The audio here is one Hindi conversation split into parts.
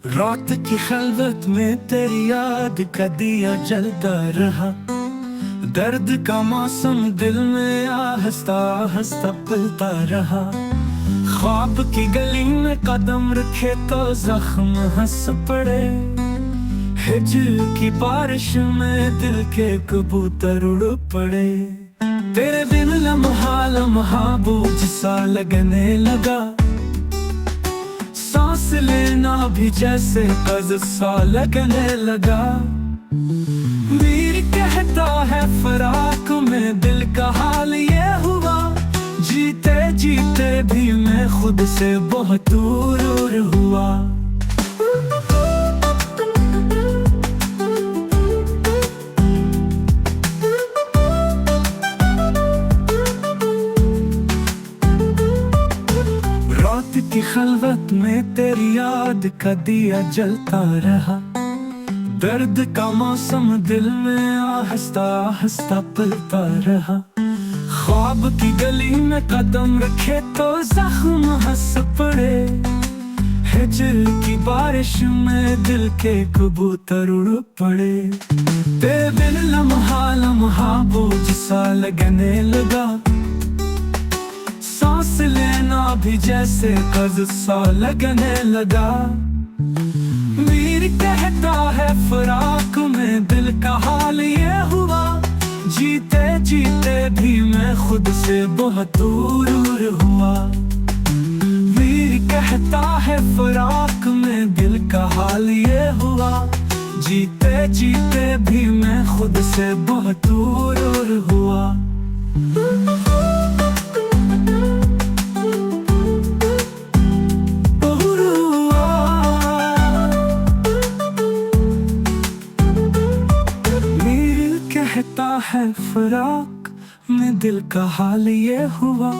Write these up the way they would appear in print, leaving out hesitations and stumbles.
रात की खलवत में तेरी याद का दिया जलता रहा। दर्द का मौसम दिल में आहिस्ता आहिस्ता पलता रहा। ख्वाब की गली में कदम रखे तो जख्म हंस पड़े। हिजर की बारिश में दिल के कबूतर उड़ पड़े। तेरे बिन लम्हा लम्हा बोझ सा लगने लगा। सांस लेना भी जैसे कर्ज सा लगने लगा। मीर कहता है फराक में दिल का हाल ये हुआ। जीते जीते भी मैं खुद से बहुत दूर हुआ। रात की खलवत में तेरी याद का दिया जलता रहा। दर्द का मौसम दिल में आहिस्ता आहिस्ता पलता रहा। ख्वाब की गली में कदम रखे तो जख्म हंस पड़े। हिजर की बारिश में दिल के कबूतर उड़ पड़े। तेरे बिन लम्हा लम्हा बोझ सा लगने लगा। सांस लेना भी जैसे कर्ज सा लगने लगा। मीर कहता है फराक में दिल का हाल ये हुआ। जीते जीते भी मैं खुद से बहुत दूर हुआ। मीर कहता है फराक में दिल का हाल ये हुआ। जीते जीते भी मैं खुद से बहुत दूर हुआ। कहता है फराक में दिल का हाल ये हुआ।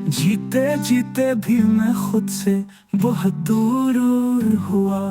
जीते जीते भी मैं खुद से बहुत दूर हुआ।